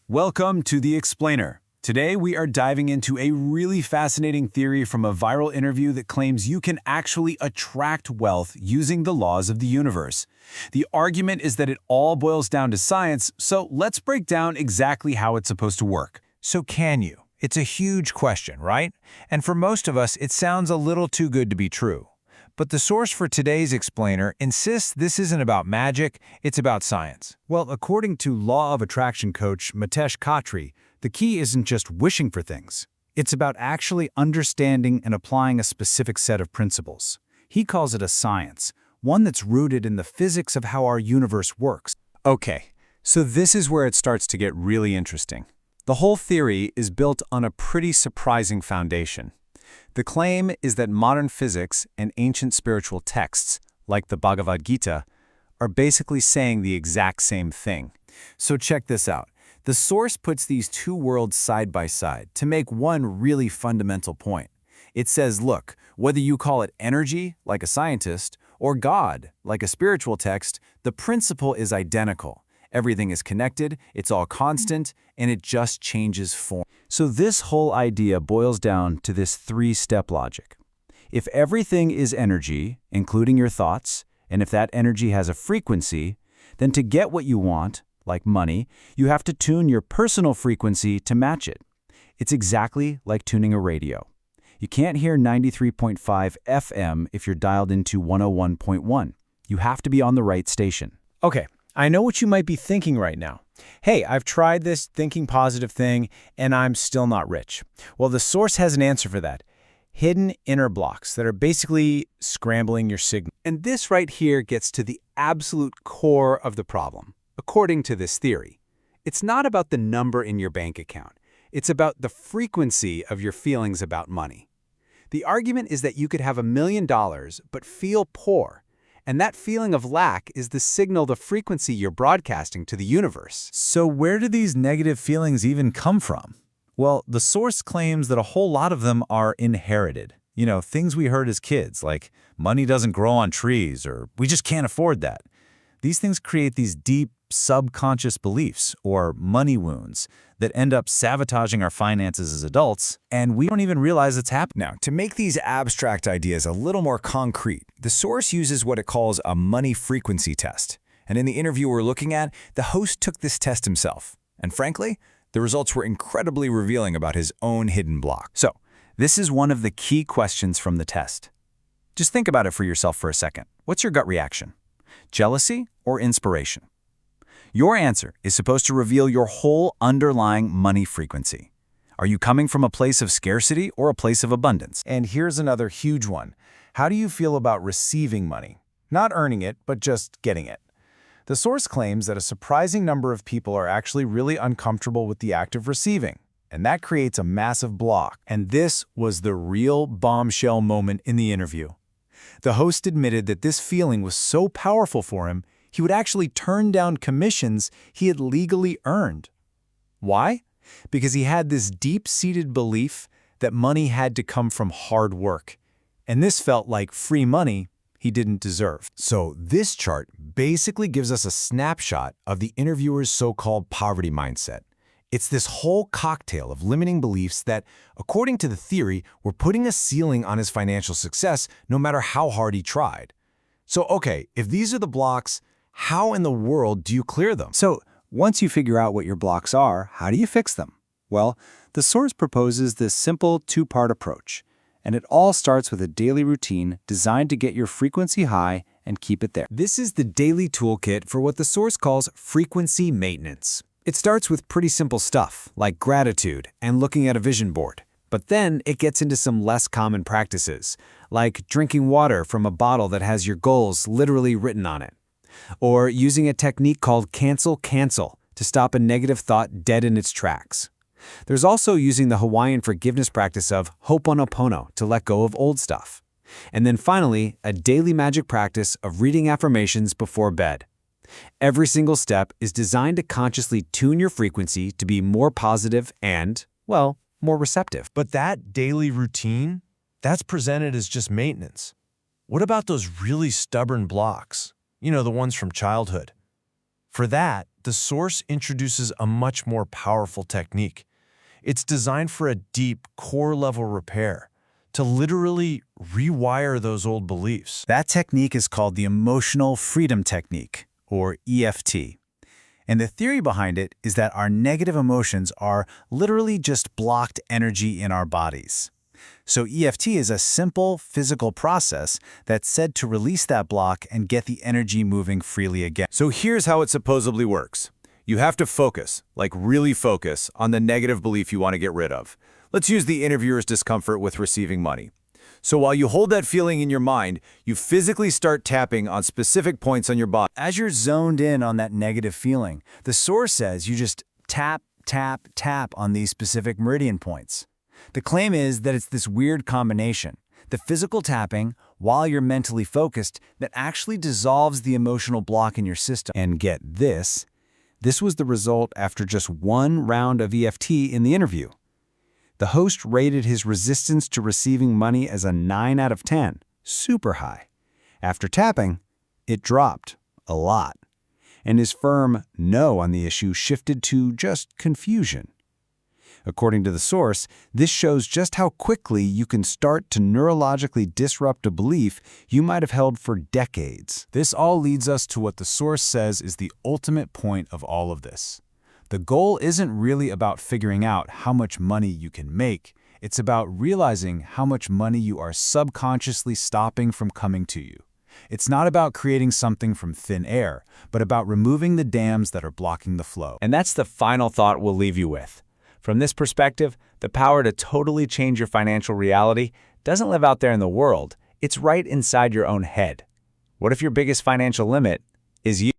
Welcome to The Explainer. Today we are diving into a really fascinating theory from a viral interview that claims you can actually attract wealth using the laws of the universe. The argument is that it all boils down to science, so let's break down exactly how it's supposed to work. So can you? It's a huge question, right? And for most of us, it sounds a little too good to be true. But the source for today's explainer insists this isn't about magic, it's about science. Well, according to Law of Attraction coach Mitesh Khatri, the key isn't just wishing for things. It's about actually understanding and applying a specific set of principles. He calls it a science, one that's rooted in the physics of how our universe works. Okay, so this is where it starts to get really interesting. The whole theory is built on a pretty surprising foundation. The claim is that modern physics and ancient spiritual texts, like the Bhagavad Gita, are basically saying the exact same thing. So check this out. The source puts these two worlds side by side to make one really fundamental point. It says, look, whether you call it energy, like a scientist, or God, like a spiritual text, the principle is identical. Everything is connected, it's all constant, and it just changes form. So this whole idea boils down to this three-step logic. If everything is energy, including your thoughts, and if that energy has a frequency, then to get what you want, like money, you have to tune your personal frequency to match it. It's exactly like tuning a radio. You can't hear 93.5 FM if you're dialed into 101.1. You have to be on the right station. Okay, I know what you might be thinking right now. Hey, I've tried this thinking positive thing, and I'm still not rich. Well, the source has an answer for that. Hidden inner blocks that are basically scrambling your signal. And this right here gets to the absolute core of the problem. According to this theory, it's not about the number in your bank account. It's about the frequency of your feelings about money. The argument is that you could have $1 million but feel poor. And that feeling of lack is the signal, the frequency you're broadcasting to the universe. So where do these negative feelings even come from? Well, the source claims that a whole lot of them are inherited. You know, things we heard as kids, like money doesn't grow on trees, or we just can't afford that. These things create these deep, subconscious beliefs, or money wounds, that end up sabotaging our finances as adults, and we don't even realize it's happening. Now, to make these abstract ideas a little more concrete, the source uses what it calls a money frequency test. And in the interview we're looking at, the host took this test himself. And frankly, the results were incredibly revealing about his own hidden block. So, this is one of the key questions from the test. Just think about it for yourself for a second. What's your gut reaction? Jealousy or inspiration? Your answer is supposed to reveal your whole underlying money frequency. Are you coming from a place of scarcity or a place of abundance? And here's another huge one. How do you feel about receiving money? Not earning it, but just getting it. The source claims that a surprising number of people are actually really uncomfortable with the act of receiving, and that creates a massive block. And this was the real bombshell moment in the interview. The host admitted that this feeling was so powerful for him, he would actually turn down commissions he had legally earned. Why? Because he had this deep-seated belief that money had to come from hard work. And this felt like free money he didn't deserve. So this chart basically gives us a snapshot of the interviewer's so-called poverty mindset. It's this whole cocktail of limiting beliefs that, according to the theory, were putting a ceiling on his financial success no matter how hard he tried. So, okay, if these are the blocks, how in the world do you clear them? So, once you figure out what your blocks are, how do you fix them? Well, the source proposes this simple two-part approach, and it all starts with a daily routine designed to get your frequency high and keep it there. This is the daily toolkit for what the source calls frequency maintenance. It starts with pretty simple stuff, like gratitude and looking at a vision board. But then it gets into some less common practices, like drinking water from a bottle that has your goals literally written on it, or using a technique called cancel to stop a negative thought dead in its tracks. There's also using the Hawaiian forgiveness practice of Ho'oponopono to let go of old stuff. And then finally, a daily magic practice of reading affirmations before bed. Every single step is designed to consciously tune your frequency to be more positive and, well, more receptive. But that daily routine, that's presented as just maintenance. What about those really stubborn blocks? You know, the ones from childhood. For that, the source introduces a much more powerful technique. It's designed for a deep, core-level repair, to literally rewire those old beliefs. That technique is called the Emotional Freedom Technique, or EFT. And the theory behind it is that our negative emotions are literally just blocked energy in our bodies. So EFT is a simple physical process that's said to release that block and get the energy moving freely again. So here's how it supposedly works. You have to focus, like really focus, on the negative belief you want to get rid of. Let's use the interviewer's discomfort with receiving money. So while you hold that feeling in your mind, you physically start tapping on specific points on your body. As you're zoned in on that negative feeling, the source says you just tap, tap, tap on these specific meridian points. The claim is that it's this weird combination, the physical tapping while you're mentally focused, that actually dissolves the emotional block in your system. And get this, this was the result after just one round of EFT in the interview. The host rated his resistance to receiving money as a 9 out of 10, super high. After tapping, it dropped a lot, and his firm no on the issue shifted to just confusion. According to the source, this shows just how quickly you can start to neurologically disrupt a belief you might have held for decades. This all leads us to what the source says is the ultimate point of all of this. The goal isn't really about figuring out how much money you can make. It's about realizing how much money you are subconsciously stopping from coming to you. It's not about creating something from thin air, but about removing the dams that are blocking the flow. And that's the final thought we'll leave you with. From this perspective, the power to totally change your financial reality doesn't live out there in the world. It's right inside your own head. What if your biggest financial limit is you?